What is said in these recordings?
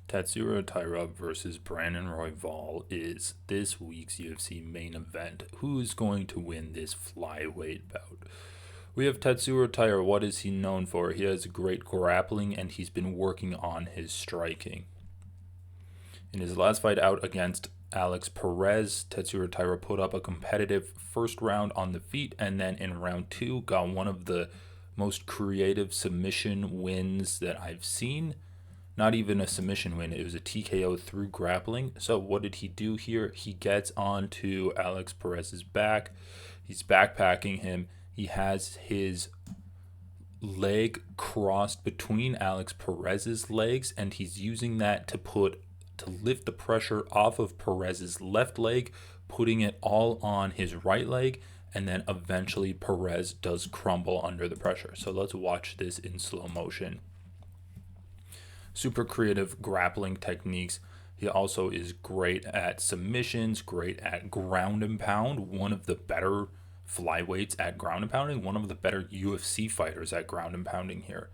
Tatsuro Taira versus Brandon Royval is this week's UFC main event. Who's going to win this flyweight bout? We have Tatsuro Taira. What is he known for? He has great grappling and he's been working on his striking. In his last fight out against Alex Perez, Tatsuro Taira put up a competitive first round on the feet, and then in round two got one of the most creative submission wins that I've seen. Not even a submission win, it was a TKO through grappling. So what did he do here? He gets onto Alex Perez's back. He's backpacking him. He has his leg crossed between Alex Perez's legs, and he's using that to lift the pressure off of Perez's left leg, putting it all on his right leg, and then eventually Perez does crumble under the pressure. So let's watch this in slow motion. Super creative grappling techniques. He also is great at submissions, great at ground and pound, one of the better flyweights at ground and pounding, one of the better UFC fighters at ground and pounding here.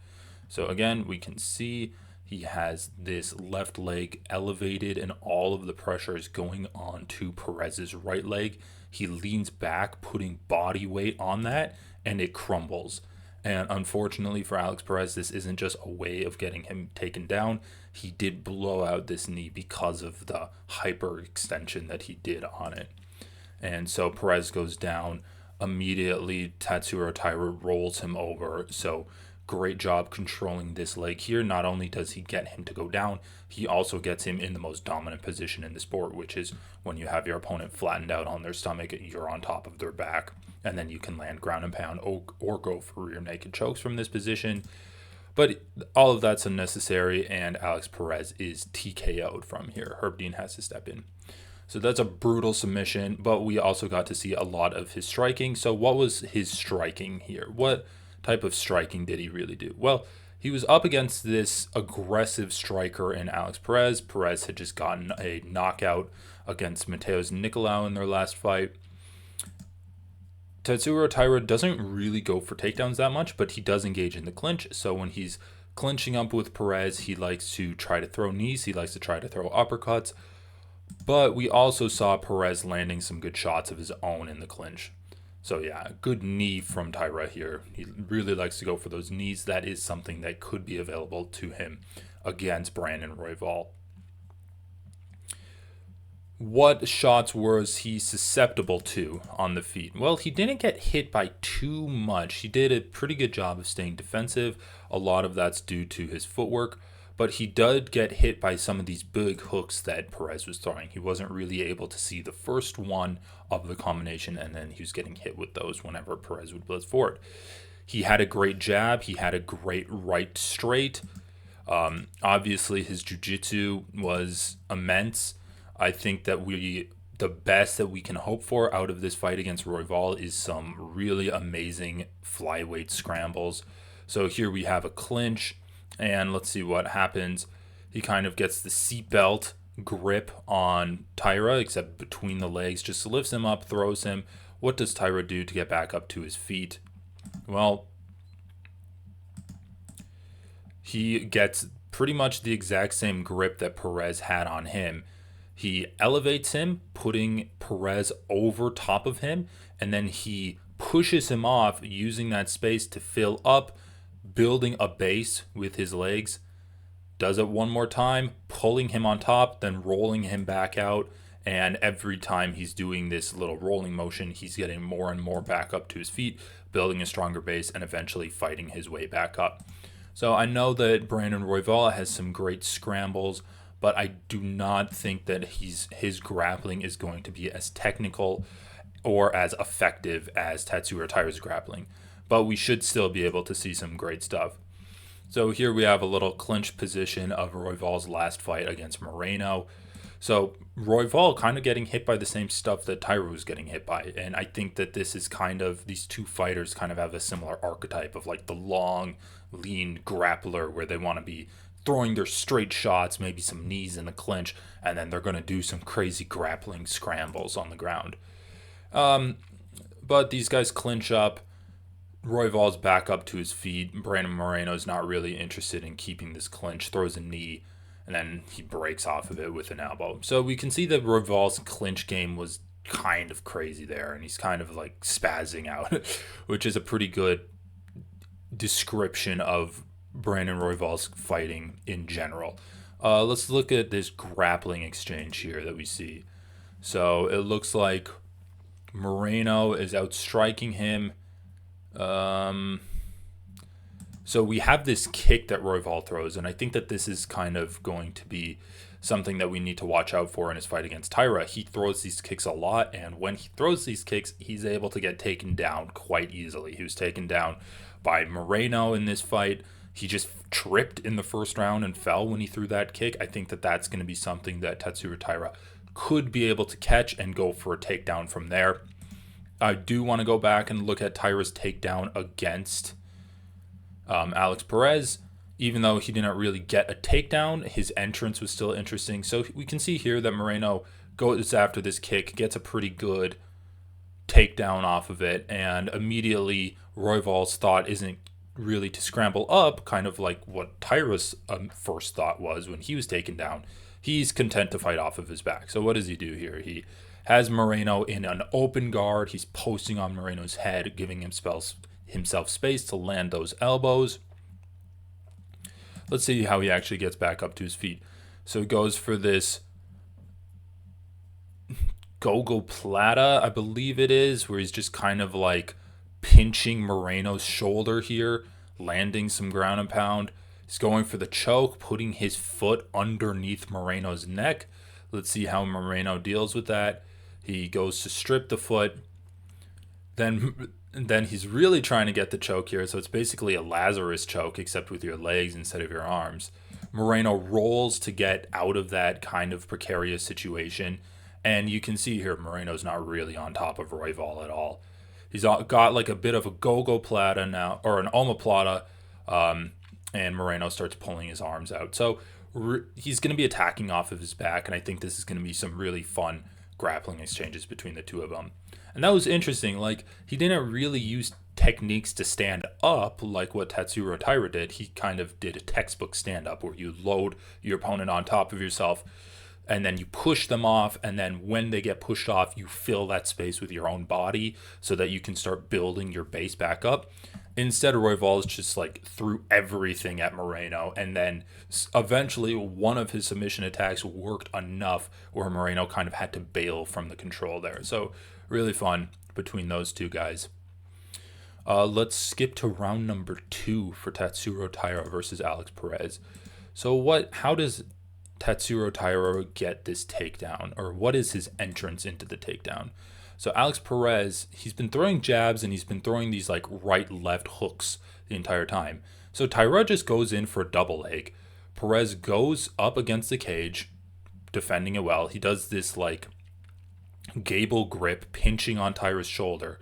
So again, we can see he has this left leg elevated and all of the pressure is going on to Perez's right leg. He leans back, putting body weight on that, and it crumbles. And unfortunately for Alex Perez, this isn't just a way of getting him taken down. He did blow out this knee because of the hyperextension that he did on it. And so Perez goes down. Immediately, Tatsuro Taira rolls him over. So great job controlling this leg here. Not only does he get him to go down, he also gets him in the most dominant position in the sport, which is when you have your opponent flattened out on their stomach, you're on top of their back, and then you can land ground and pound or go for rear naked chokes from this position. But all of that's unnecessary, and Alex Perez is TKO'd from here. Herb Dean has to step in. So that's a brutal submission, but we also got to see a lot of his striking. So what was his striking here? What type of striking did he really do? Well, he was up against this aggressive striker in Alex Perez. Perez had just gotten a knockout against Mateus Nicolau in their last fight. Tatsuro Taira doesn't really go for takedowns that much, but he does engage in the clinch. So when he's clinching up with Perez, he likes to try to throw knees. He likes to try to throw uppercuts. But we also saw Perez landing some good shots of his own in the clinch. So yeah, good knee from Taira here. He really likes to go for those knees. That is something that could be available to him against Brandon Royval. What shots was he susceptible to on the feet? Well, he didn't get hit by too much. He did a pretty good job of staying defensive. A lot of that's due to his footwork. But he did get hit by some of these big hooks that Perez was throwing. He wasn't really able to see the first one of the combination, and then he was getting hit with those whenever Perez would blitz forward. He had a great jab. He had a great right straight. Obviously, his jiu-jitsu was immense. I think that the best that we can hope for out of this fight against Royval is some really amazing flyweight scrambles. So here we have a clinch. And let's see what happens. He kind of gets the seatbelt grip on Taira, except between the legs, just lifts him up, throws him. What does Taira do to get back up to his feet? Well, he gets pretty much the exact same grip that Perez had on him. He elevates him, putting Perez over top of him, and then he pushes him off, using that space to fill up, building a base with his legs. Does it one more time, pulling him on top, then rolling him back out. And every time he's doing this little rolling motion, he's getting more and more back up to his feet, building a stronger base, and eventually fighting his way back up. So I know that Brandon Royval has some great scrambles, but I do not think that his grappling is going to be as technical or as effective as Tatsuro Taira's grappling. But we should still be able to see some great stuff. So here we have a little clinch position of Royval's last fight against Moreno. So Royval kind of getting hit by the same stuff that Taira was getting hit by. And I think that this is these two fighters kind of have a similar archetype of like the long, lean grappler where they want to be throwing their straight shots, maybe some knees in the clinch, and then they're going to do some crazy grappling scrambles on the ground. But these guys clinch up. Royval's back up to his feet. Brandon Moreno's not really interested in keeping this clinch, throws a knee, and then he breaks off of it with an elbow. So we can see that Royval's clinch game was kind of crazy there, and he's kind of like spazzing out, which is a pretty good description of Brandon Royval's fighting in general. Let's look at this grappling exchange here that we see. So it looks like Moreno is outstriking him. So we have this kick that Royval throws, and I think that this is kind of going to be something that we need to watch out for in his fight against Taira. He throws these kicks a lot, and when he throws these kicks, he's able to get taken down quite easily. He was taken down by Moreno in this fight. He just tripped in the first round and fell when he threw that kick. I think that that's going to be something that Tatsuro Taira could be able to catch and go for a takedown from there. I do want to go back and look at Taira's takedown against Alex Perez. Even though he didn't really get a takedown, his entrance was still interesting. So we can see here that Moreno goes after this kick, gets a pretty good takedown off of it, and immediately Royval's thought isn't really to scramble up, kind of like what Taira's first thought was when he was taken down. He's content to fight off of his back. So what does he do here? He has Moreno in an open guard. He's posting on Moreno's head, giving himself space to land those elbows. Let's see how he actually gets back up to his feet. So he goes for this Gogo Plata, I believe it is, where he's just kind of like pinching Moreno's shoulder here, landing some ground and pound. He's going for the choke, putting his foot underneath Moreno's neck. Let's see how Moreno deals with that. He goes to strip the foot. Then he's really trying to get the choke here. So it's basically a Lazarus choke, except with your legs instead of your arms. Moreno rolls to get out of that kind of precarious situation. And you can see here, Moreno's not really on top of Royval at all. He's got like a bit of a Gogo Plata now, or an omoplata, and Moreno starts pulling his arms out. So he's going to be attacking off of his back, and I think this is going to be some really fun grappling exchanges between the two of them. And that was interesting. Like, he didn't really use techniques to stand up like what Tatsuro Taira did. He kind of did a textbook stand-up where you load your opponent on top of yourself, and then you push them off, and then when they get pushed off, you fill that space with your own body so that you can start building your base back up. Instead, Royval just like threw everything at Moreno, and then eventually one of his submission attacks worked enough where Moreno kind of had to bail from the control there. So really fun between those two guys. Let's skip to round number 2 for Tatsuro Taira versus Alex Perez. So how does Tatsuro Taira get this takedown, or what is his entrance into the takedown? So Alex Perez, he's been throwing jabs and he's been throwing these like right-left hooks the entire time. So Taira just goes in for a double leg. Perez goes up against the cage, defending it well. He does this like gable grip, pinching on Taira's shoulder,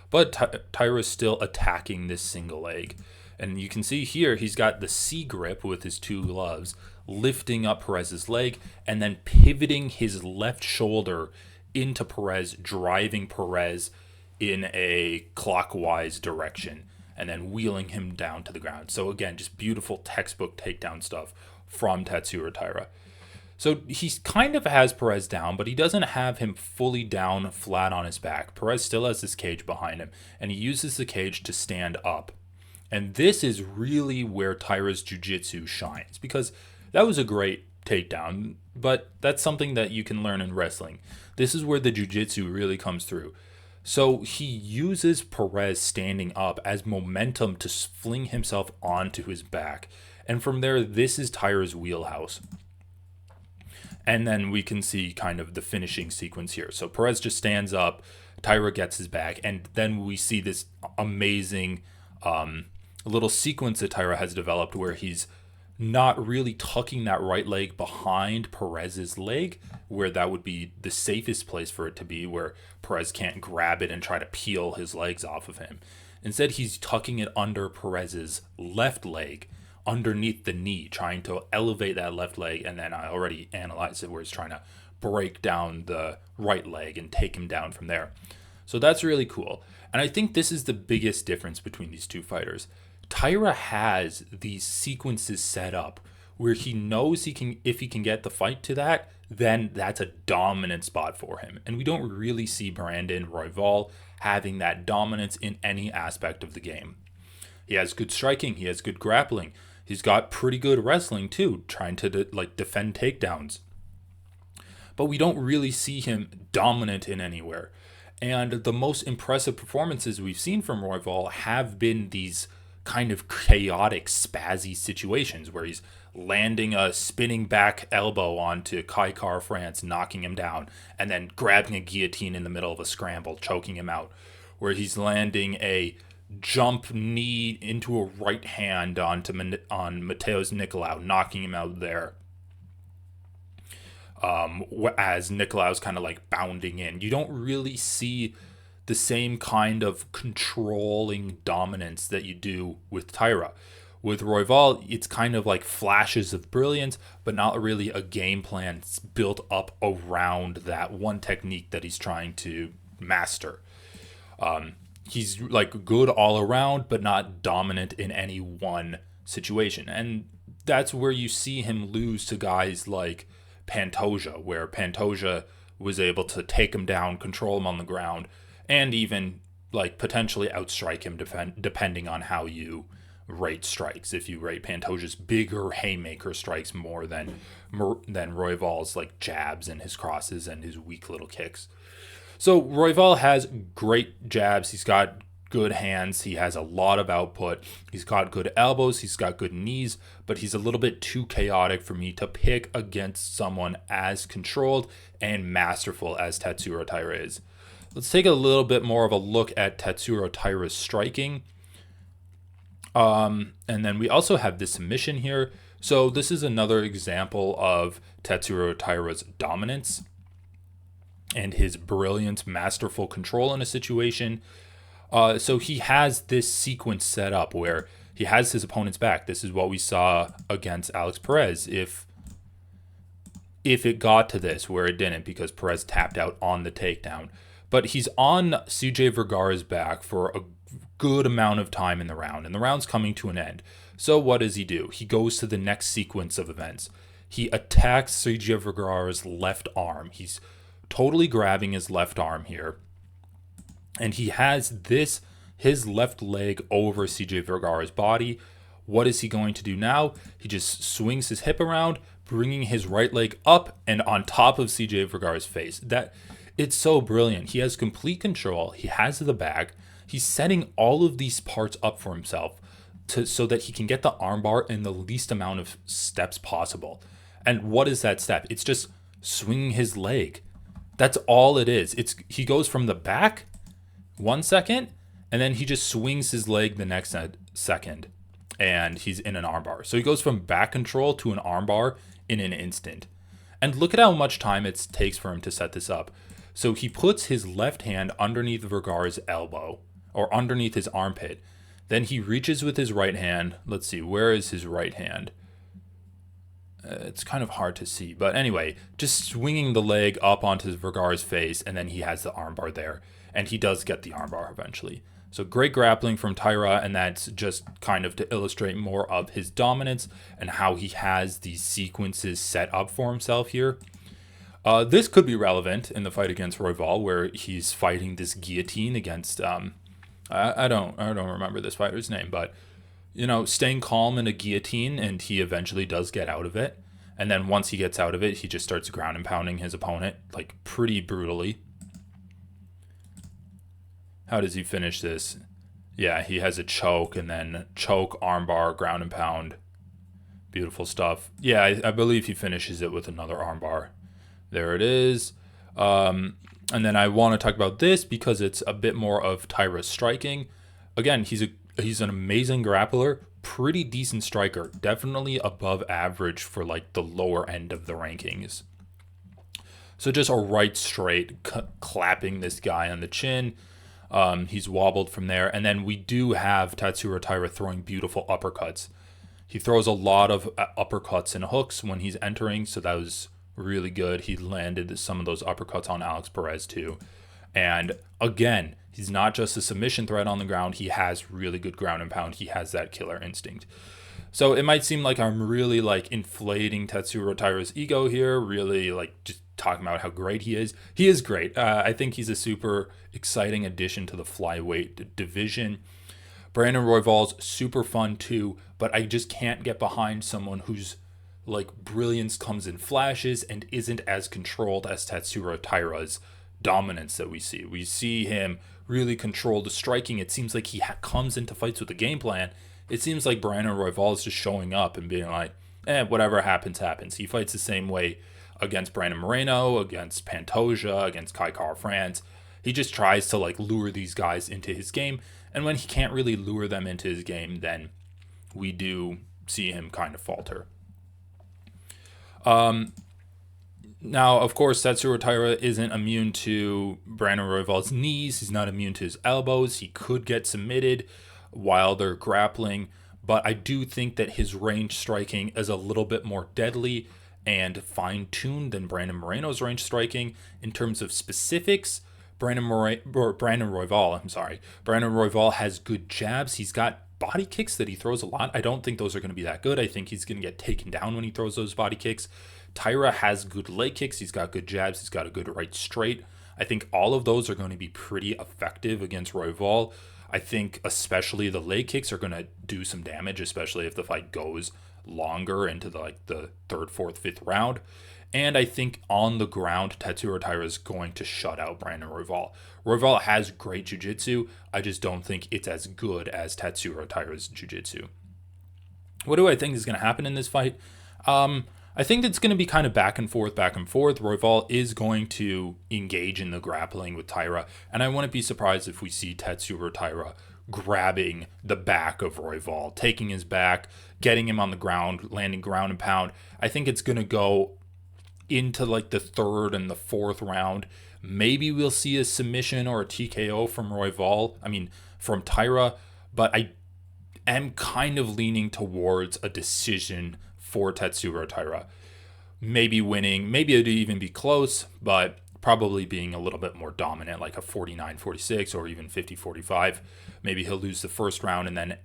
but Taira's still attacking this single leg. And you can see here he's got the C grip with his two gloves, lifting up Perez's leg and then pivoting his left shoulder into Perez, driving Perez in a clockwise direction and then wheeling him down to the ground. So again, just beautiful textbook takedown stuff from Tatsuro Taira. So he kind of has Perez down, but he doesn't have him fully down flat on his back. Perez still has this cage behind him, and he uses the cage to stand up. And this is really where Taira's jiu-jitsu shines, because that was a great takedown, but that's something that you can learn in wrestling. This is where the jiu-jitsu really comes through. So he uses Perez standing up as momentum to fling himself onto his back. And from there, this is Taira's wheelhouse. And then we can see kind of the finishing sequence here. So Perez just stands up, Taira gets his back, and then we see this amazing little sequence that Taira has developed where he's not really tucking that right leg behind Perez's leg, where that would be the safest place for it to be, where Perez can't grab it and try to peel his legs off of him. Instead, he's tucking it under Perez's left leg, underneath the knee, trying to elevate that left leg, and then I already analyzed it where he's trying to break down the right leg and take him down from there. So that's really cool. And I think this is the biggest difference between these two fighters. Taira has these sequences set up where he knows he can, if he can get the fight to that, then that's a dominant spot for him. And we don't really see Brandon Royval having that dominance in any aspect of the game. He has good striking, he has good grappling, he's got pretty good wrestling too, trying to defend takedowns. But we don't really see him dominant in anywhere. And the most impressive performances we've seen from Royval have been these kind of chaotic, spazzy situations where he's landing a spinning back elbow onto Kai Car France, knocking him down, and then grabbing a guillotine in the middle of a scramble, choking him out. Where he's landing a jump knee into a right hand on Mateus Nicolau, knocking him out there. As Nicolau's kind of like bounding in. You don't really see the same kind of controlling dominance that you do with Taira. With Royval, it's kind of like flashes of brilliance, but not really a game plan built up around that one technique that he's trying to master. He's like good all around, but not dominant in any one situation. And that's where you see him lose to guys like Pantoja, where Pantoja was able to take him down, control him on the ground, and even like potentially outstrike him depending on how you rate strikes. If you rate Pantoja's bigger haymaker strikes more than Royval's like jabs and his crosses and his weak little kicks. So Royval has great jabs. He's got good hands. He has a lot of output. He's got good elbows. He's got good knees, but he's a little bit too chaotic for me to pick against someone as controlled and masterful as Tatsuro Taira is. Let's take a little bit more of a look at Tatsuro Taira's striking. And then we also have this submission here. So this is another example of Tatsuro Taira's dominance and his brilliant, masterful control in a situation. So he has this sequence set up where he has his opponent's back. This is what we saw against Alex Perez. If it got to this, where it didn't because Perez tapped out on the takedown. But he's on CJ Vergara's back for a good amount of time in the round, and the round's coming to an end. So what does he do? He goes to the next sequence of events. He attacks CJ Vergara's left arm. He's totally grabbing his left arm here. And he has his left leg over CJ Vergara's body. What is he going to do now? He just swings his hip around, bringing his right leg up and on top of CJ Vergara's face. It's so brilliant. He has complete control. He has the bag. He's setting all of these parts up for himself so that he can get the armbar in the least amount of steps possible. And what is that step? It's just swinging his leg. That's all it is. He goes from the back 1 second, and then he just swings his leg the next second, and he's in an armbar. So he goes from back control to an armbar in an instant. And look at how much time it takes for him to set this up. So he puts his left hand underneath Vergara's elbow, or underneath his armpit. Then he reaches with his right hand. Let's see, where is his right hand? It's kind of hard to see. But anyway, just swinging the leg up onto Vergara's face, and then he has the armbar there. And he does get the armbar eventually. So great grappling from Taira, and that's just kind of to illustrate more of his dominance and how he has these sequences set up for himself here. This could be relevant in the fight against Royval, where he's fighting this guillotine against I don't remember this fighter's name, but staying calm in a guillotine, and he eventually does get out of it. And then once he gets out of it, he just starts ground and pounding his opponent like pretty brutally. How does he finish this? Yeah, he has a choke, and then choke, armbar, ground and pound. Beautiful stuff. Yeah, I believe he finishes it with another armbar. There it is. And then I want to talk about this because it's a bit more of Taira's striking. Again, he's an amazing grappler, pretty decent striker, definitely above average for like the lower end of the rankings. So just a right straight, clapping this guy on the chin. He's wobbled from there. And then we do have Tatsuro Taira throwing beautiful uppercuts. He throws a lot of uppercuts and hooks when he's entering, so that was really good. He landed some of those uppercuts on Alex Perez too. And again, he's not just a submission threat on the ground. He has really good ground and pound. He has that killer instinct. So it might seem like I'm really like inflating Tatsuro Taira's ego here, really like just talking about how great he is. He is great. I think he's a super exciting addition to the flyweight division. Brandon Royval's super fun too, but I just can't get behind someone whose like brilliance comes in flashes and isn't as controlled as Tatsuro Taira's dominance that we see. We see him really control the striking. It seems like he comes into fights with a game plan. It seems like Brandon Royval is just showing up and being like, whatever happens, happens. He fights the same way against Brandon Moreno, against Pantoja, against Kai Kara France. He just tries to like lure these guys into his game. And when he can't really lure them into his game, then we do see him kind of falter. Now, of course, Tatsuro Taira isn't immune to Brandon Royval's knees. He's not immune to his elbows. He could get submitted while they're grappling. But I do think that his range striking is a little bit more deadly and fine-tuned than Brandon Moreno's range striking. In terms of specifics, Brandon Royval has good jabs. He's got body kicks that he throws a lot. I don't think those are going to be that good. I think he's going to get taken down when he throws those body kicks. Taira has good leg kicks. He's got good jabs. He's got a good right straight. I think all of those are going to be pretty effective against Royval. I think especially the leg kicks are going to do some damage, especially if the fight goes longer into the third, fourth, fifth round. And I think on the ground, Tatsuro Taira is going to shut out Brandon Royval. Royval has great jiu-jitsu. I just don't think it's as good as Tatsuro Taira's jiu-jitsu. What do I think is going to happen in this fight? I think it's going to be kind of back and forth. Royval is going to engage in the grappling with Taira, and I wouldn't be surprised if we see Tatsuro Taira grabbing the back of Royval, taking his back, getting him on the ground, landing ground and pound. I think it's going to go into like the third and the fourth round. Maybe we'll see a submission or a TKO from Taira, but I am kind of leaning towards a decision for Tatsuro Taira. Maybe winning, maybe it'd even be close, but probably being a little bit more dominant, like a 49-46 or even 50-45. Maybe he'll lose the first round and then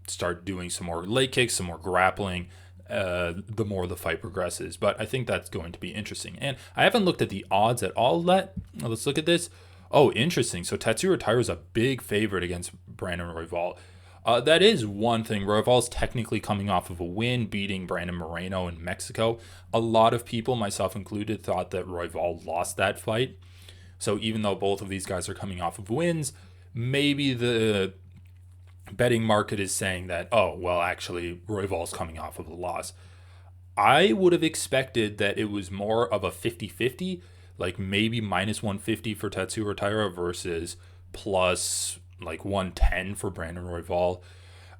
start doing some more leg kicks, some more grappling, the more the fight progresses. But I think that's going to be interesting. And I haven't looked at the odds at all yet. Let's look at this. Oh, interesting. So Tatsuro Taira is a big favorite against Brandon Royval. That is one thing. Royval's technically coming off of a win, beating Brandon Moreno in Mexico. A lot of people, myself included, thought that Royval lost that fight. So even though both of these guys are coming off of wins, maybe the betting market is saying that, oh, well, actually, Royval's coming off of a loss. I would have expected that it was more of a 50-50, like maybe minus 150 for Tatsuro Taira versus plus like 110 for Brandon Royval.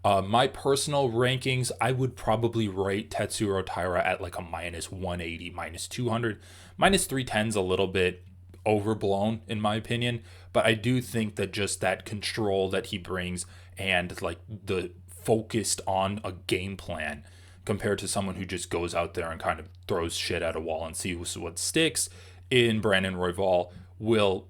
My personal rankings, I would probably rate Tatsuro Taira at like a minus 180, minus 200. Minus 310 is a little bit overblown in my opinion, but I do think that just that control that he brings and like the focused on a game plan compared to someone who just goes out there and kind of throws shit at a wall and sees what sticks in Brandon Royval will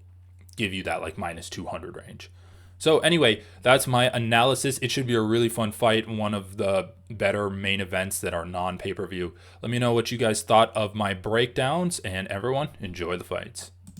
give you that like minus 200 range. So anyway, that's my analysis. It should be a really fun fight, one of the better main events that are non-pay-per-view. Let me know what you guys thought of my breakdowns, and everyone, enjoy the fights.